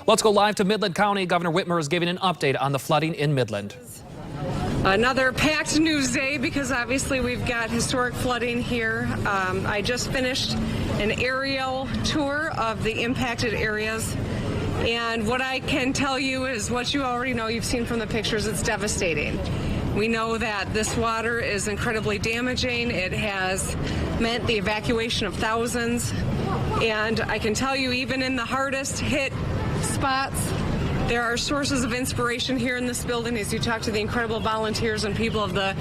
Let's go live to Midland County. Governor Whitmer is giving an update on the flooding in Midland. Another packed news day because obviously we've got historic flooding here. I just finished an aerial tour of the impacted areas. And what I can tell you is what you already know, you've seen from the pictures, it's devastating. We know that this water is incredibly damaging. It has meant the evacuation of thousands. And I can tell you, even in the hardest hit spots, there are sources of inspiration here in this building as you talk to the incredible volunteers and people of the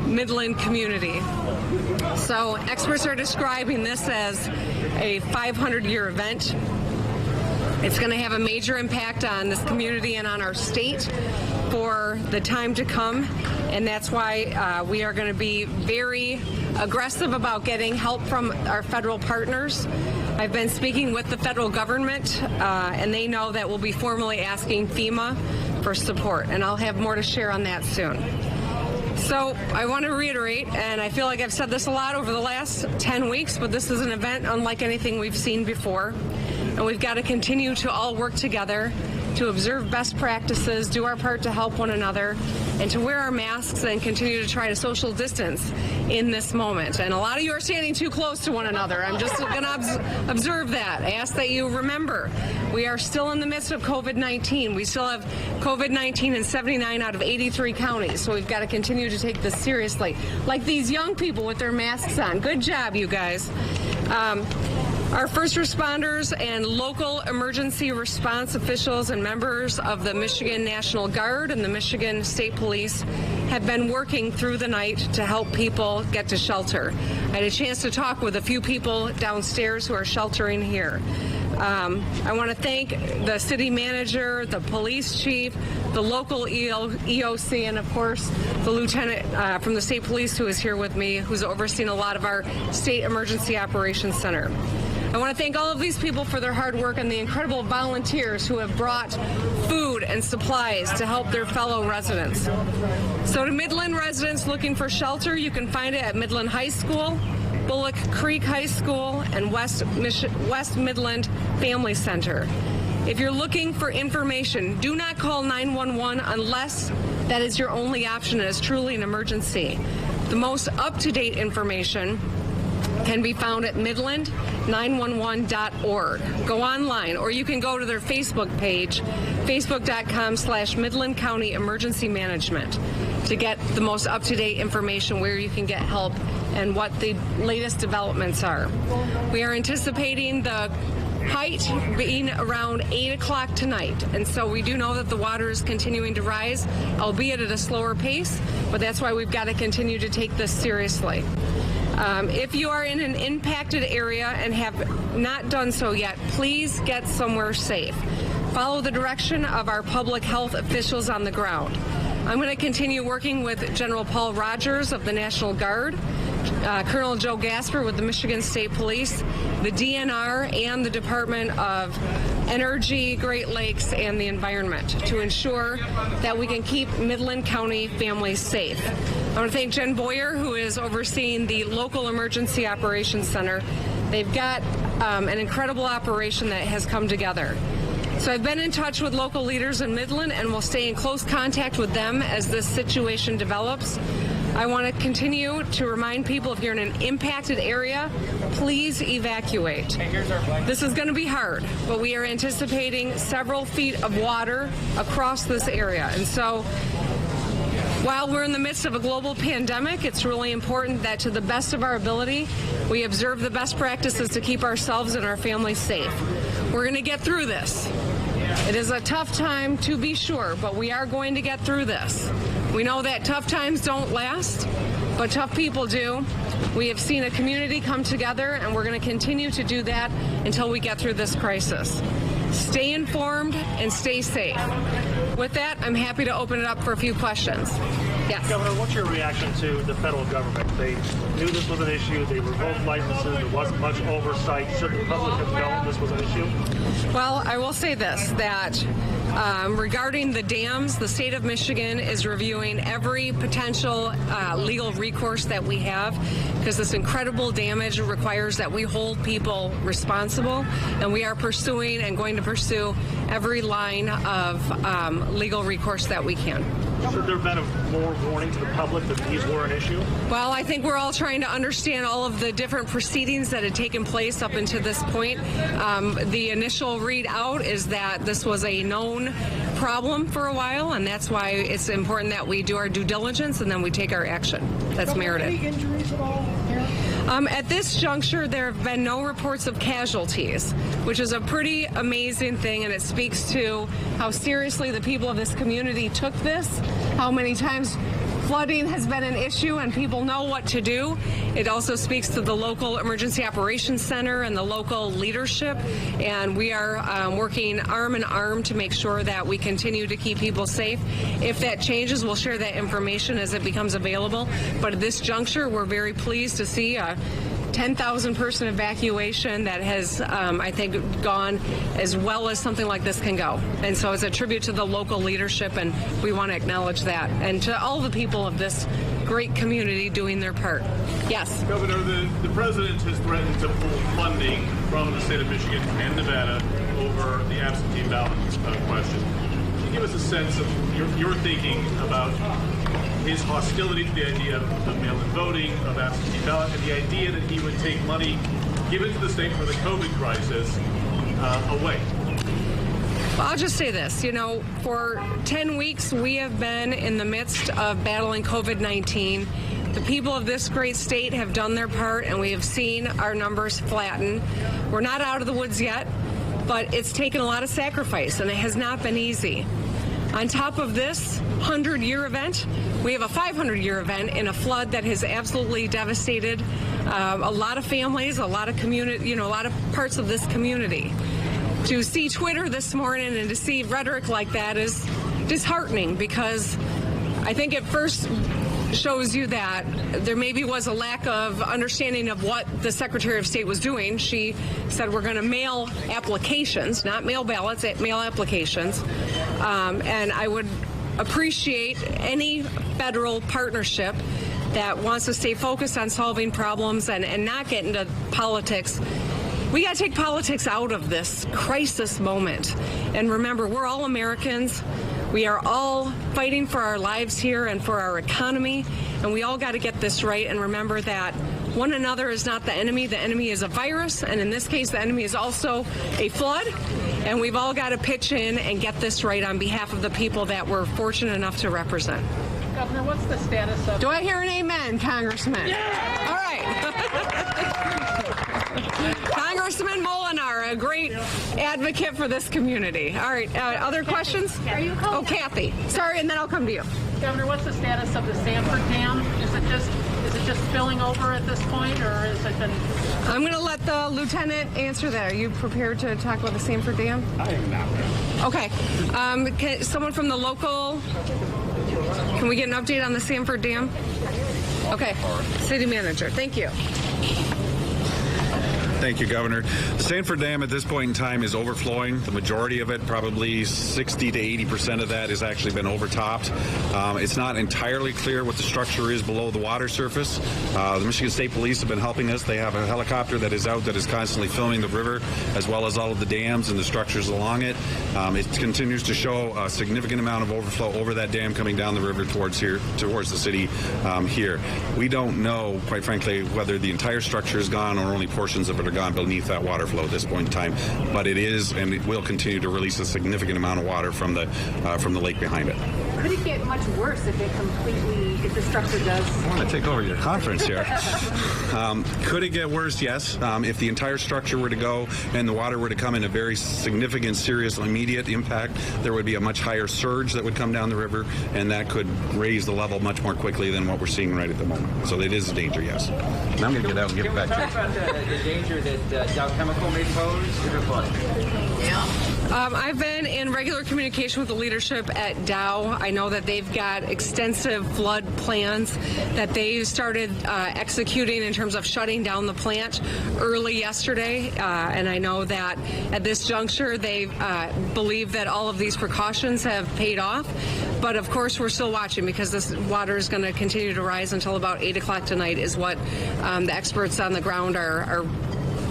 Midland community. So experts are describing this as a 500-year event. It's going to have a major impact on this community and on our state for the time to come, and that's why we are going to be very aggressive about getting help from our federal partners. I've been speaking with the federal government, and they know that we'll be formally asking FEMA for support, and I'll have more to share on that soon. So I want to reiterate, and I feel like I've said this a lot over the last 10 weeks, but this is an event unlike anything we've seen before. And we've got to continue to all work together to observe best practices, do our part to help one another, and to wear our masks and continue to try to social distance in this moment. And a lot of you are standing too close to one another. I'm just going to observe that. I ask that you remember we are still in the midst of COVID-19. We still have COVID-19 in 79 out of 83 counties. So we've got to continue to take this seriously. Like these young people with their masks on. Good job, you guys. Our first responders and local emergency response officials and members of the Michigan National Guard and the Michigan State Police have been working through the night to help people get to shelter. I had a chance to talk with a few people downstairs who are sheltering here. I want to thank the city manager, the police chief, the local EOC, and of course the lieutenant from the state police who is here with me, who's overseeing a lot of our state emergency operations center. I want to thank all of these people for their hard work and the incredible volunteers who have brought food and supplies to help their fellow residents. So to Midland residents looking for shelter, you can find it at Midland High School, Bullock Creek High School, and West Midland Family Center. If you're looking for information, do not call 911 unless that is your only option and is truly an emergency. The most up-to-date information can be found at midland911.org. Go online, or you can go to their Facebook page, facebook.com/Midland County Emergency Management, to get the most up-to-date information where you can get help and what the latest developments are. We are anticipating the height being around 8 o'clock tonight, and so we do know that the water is continuing to rise, albeit at a slower pace, but that's why we've got to continue to take this seriously. If you are in an impacted area and have not done so yet, please get somewhere safe. Follow the direction of our public health officials on the ground. I'm going to continue working with General Paul Rogers of the National Guard, Colonel Joe Gasper with the Michigan State Police, the DNR, and the Department of Energy, Great Lakes, and the Environment to ensure that we can keep Midland County families safe. I want to thank Jen Boyer, who is overseeing the local emergency operations center. They've got an incredible operation that has come together. So I've been in touch with local leaders in Midland and will stay in close contact with them as this situation develops. I want to continue to remind people, if you're in an impacted area, please evacuate. This is going to be hard, but we are anticipating several feet of water across this area. And so while we're in the midst of a global pandemic, it's really important that to the best of our ability, we observe the best practices to keep ourselves and our families safe. We're going to get through this. It is a tough time, to be sure, but we are going to get through this. We know that tough times don't last, but tough people do. We have seen a community come together, and we're going to continue to do that until we get through this crisis. Stay informed and stay safe. With that, I'm happy to open it up for a few questions. Yes. Governor, what's your reaction to the federal government? They knew this was an issue. They revoked licenses. There wasn't much oversight. Should the public have known this was an issue? Well, I will say this, that Regarding the dams, the state of Michigan is reviewing every potential legal recourse that we have, because this incredible damage requires that we hold people responsible, and we are pursuing and going to pursue every line of legal recourse that we can. Should there have been more warning to the public that these were an issue? Well, I think we're all trying to understand all of the different proceedings that had taken place up until this point. The initial readout is that this was a known problem for a while, and that's why it's important that we do our due diligence and then we take our action. That's merited. Any injuries at all here? At this juncture, there have been no reports of casualties, which is a pretty amazing thing, and it speaks to how seriously the people of this community took this, how many times flooding has been an issue and people know what to do. It also speaks to the local emergency operations center and the local leadership, and we are working arm in arm to make sure that we continue to keep people safe. If that changes, we'll share that information as it becomes available, but at this juncture, we're very pleased to see a 10,000 person evacuation that has, I think, gone as well as something like this can go. And so it's a tribute to the local leadership, and we want to acknowledge that. And to all the people of this great community doing their part. Yes? Governor, the president has threatened to pull funding from the state of Michigan and Nevada over the absentee ballot question. Can you give us a sense of your thinking about his hostility to the idea of mail-in voting, of absentee ballot, and the idea that he would take money given to the state for the COVID crisis away? Well, I'll just say this, for 10 weeks we have been in the midst of battling COVID-19. The people of this great state have done their part, and we have seen our numbers flatten. We're not out of the woods yet, but it's taken a lot of sacrifice, and it has not been easy. On top of this 100-year event, we have a 500-year event in a flood that has absolutely devastated a lot of families, a lot of community, a lot of parts of this community. To see Twitter this morning and to see rhetoric like that is disheartening, because I think it first shows you that there maybe was a lack of understanding of what the Secretary of State was doing. She said we're going to mail applications, not mail ballots, mail applications. And I would appreciate any federal partnership that wants to stay focused on solving problems and not get into politics. We got to take politics out of this crisis moment. And remember, we're all Americans. We are all fighting for our lives here and for our economy, and we all got to get this right and remember that one another is not the enemy. The enemy is a virus, and in this case, the enemy is also a flood, and we've all got to pitch in and get this right on behalf of the people that we're fortunate enough to represent. Governor, what's the status of... Do I hear an amen, Congressman? Yeah! All right. Congressman Molinar, a great advocate for this community. All right, other questions? Are you Oh, Kathy. Sorry, and then I'll come to you. Governor, what's the status of the Sanford Dam? Is it just spilling over at this point, or has it been... I'm going to let the lieutenant answer that. Are you prepared to talk about the Sanford Dam? I am not. Okay. Can someone from the local... Can we get an update on the Sanford Dam? Okay. City manager. Thank you. Thank you, Governor. The Sanford Dam at this point in time is overflowing. The majority of it, probably 60 to 80% of that, has actually been overtopped. It's not entirely clear what the structure is below the water surface. The Michigan State Police have been helping us. They have a helicopter that is out that is constantly filming the river, as well as all of the dams and the structures along it. It continues to show a significant amount of overflow over that dam coming down the river towards the city here. We don't know, quite frankly, whether the entire structure is gone or only portions of it are gone beneath that water flow at this point in time, but it is, and it will continue to release a significant amount of water from the lake behind it. Could it get much worse if the structure does? I want to take over your conference here. Could it get worse? Yes. If the entire structure were to go and the water were to come in a very significant, serious, immediate impact, there would be a much higher surge that would come down the river, and that could raise the level much more quickly than what we're seeing right at the moment. So it is a danger, yes. And I'm going to get out and give it back to you. Talk about the danger that Dow Chemical may pose to the flood. I've been in regular communication with the leadership at Dow. I know that they've got extensive flood plans that they started executing in terms of shutting down the plant early yesterday. And I know that at this juncture, they believe that all of these precautions have paid off. But of course, we're still watching because this water is going to continue to rise until about 8 o'clock tonight is what the experts on the ground are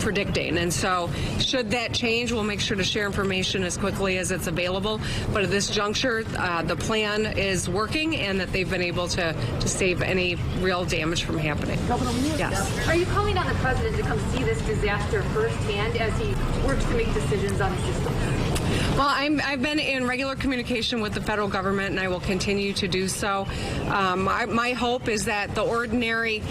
predicting. And so should that change, we'll make sure to share information as quickly as it's available. But at this juncture, the plan is working and that they've been able to save any real damage from happening. Yes. Are you calling on the president to come see this disaster firsthand as he works to make decisions on the system? Well, I've been in regular communication with the federal government, and I will continue to do so. My hope is that the ordinary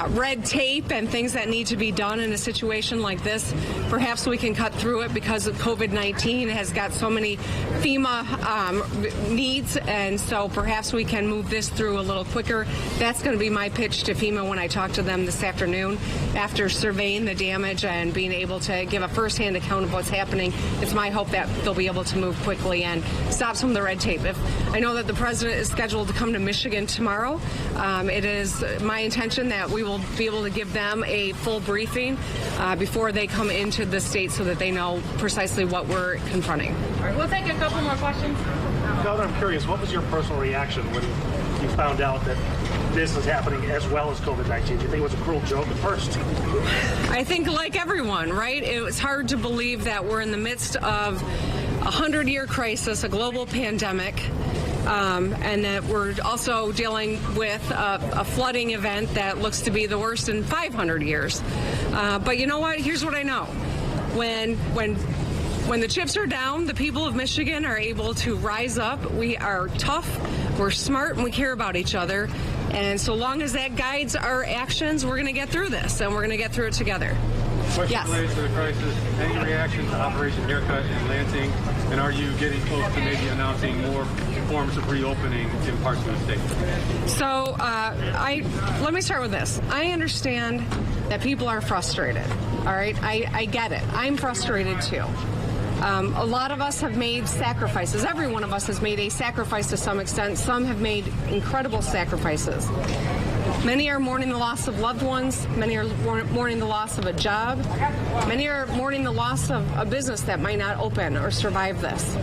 red tape and things that need to be done in a situation like this, perhaps we can cut through it because of COVID-19 has got so many FEMA needs, and so perhaps we can move this through a little quicker. That's going to be my pitch to FEMA when I talk to them this afternoon after surveying the damage and being able to give a firsthand account of what's happening. It's my hope that they'll be able to move quickly and stop some of the red tape. I know that the president is scheduled to come to Michigan tomorrow. It is my intention that we will be able to give them a full briefing before they come into the state so that they know precisely what we're confronting. All right, we'll take a couple more questions. Governor, I'm curious, what was your personal reaction when you found out that this is happening as well as COVID-19? Do you think it was a cruel joke at first? I think like everyone, right? It was hard to believe that we're in the midst of a 100-year crisis, a global pandemic, and that we're also dealing with a flooding event that looks to be the worst in 500 years. But you know what? Here's what I know. When the chips are down, the people of Michigan are able to rise up. We are tough, we're smart, and we care about each other. And so long as that guides our actions, we're going to get through this, and we're going to get through it together. Question Yes. related to the crisis. Any reaction to Operation Haircut in Lansing? And are you getting close to maybe announcing more forms of reopening in parts of the state? So let me start with this. I understand that people are frustrated. All right, I get it. I'm frustrated too. A lot of us have made sacrifices. Every one of us has made a sacrifice to some extent. Some have made incredible sacrifices. Many are mourning the loss of loved ones. Many are mourning the loss of a job. Many are mourning the loss of a business that might not open or survive this.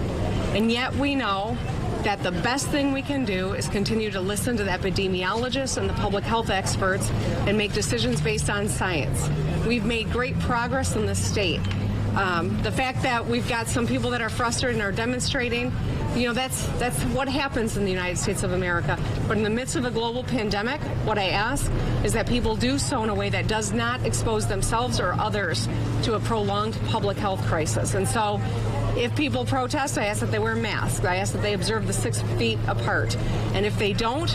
And yet we know that the best thing we can do is continue to listen to the epidemiologists and the public health experts and make decisions based on science. We've made great progress in this state. The fact that we've got some people that are frustrated and are demonstrating, you know, that's what happens in the United States of America. But in the midst of a global pandemic, what I ask is that people do so in a way that does not expose themselves or others to a prolonged public health crisis. And so if people protest, I ask that they wear masks. I ask that they observe the 6 feet apart. And if they don't,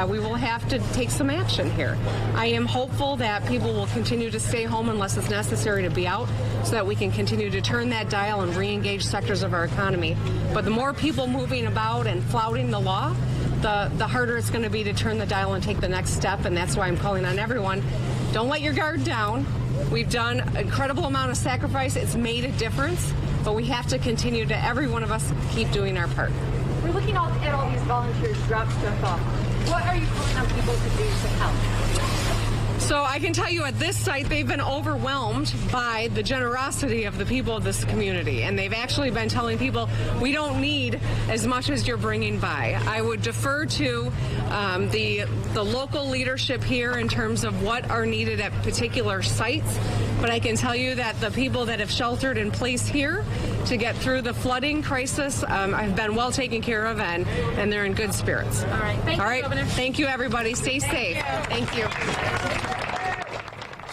we will have to take some action here. I am hopeful that people will continue to stay home unless it's necessary to be out so that we can continue to turn that dial and re-engage sectors of our economy. But the more people moving about and flouting the law, the harder it's going to be to turn the dial and take the next step. And that's why I'm calling on everyone. Don't let your guard down. We've done an incredible amount of sacrifice. It's made a difference. But we have to continue to, every one of us, keep doing our part. We're looking at all these volunteers drop stuff off. What are you calling on people to do to help? So I can tell you at this site, they've been overwhelmed by the generosity of the people of this community. And they've actually been telling people, we don't need as much as you're bringing by. I would defer to the local leadership here in terms of what are needed at particular sites. But I can tell you that the people that have sheltered in place here to get through the flooding crisis have been well taken care of, and they're in good spirits. All right. Thank you, Governor. Thank you, everybody. Stay safe. Thank you.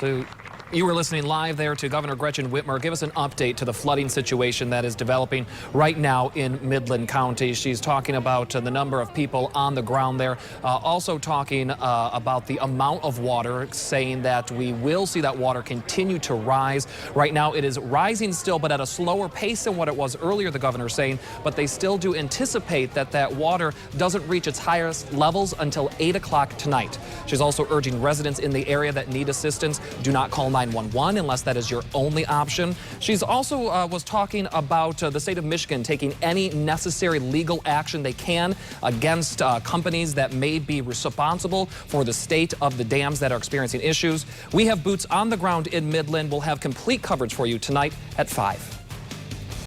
So you were listening live there to Governor Gretchen Whitmer. Give us an update to the flooding situation that is developing right now in Midland County. She's talking about the number of people on the ground there. Also talking about the amount of water, saying that we will see that water continue to rise. Right now it is rising still, but at a slower pace than what it was earlier, the governor saying. But they still do anticipate that that water doesn't reach its highest levels until 8 o'clock tonight. She's also urging residents in the area that need assistance, do not call 911 unless that is your only option. She's also was talking about the state of Michigan taking any necessary legal action they can against companies that may be responsible for the state of the dams that are experiencing issues. We have boots on the ground in Midland. We'll have complete coverage for you tonight at 5.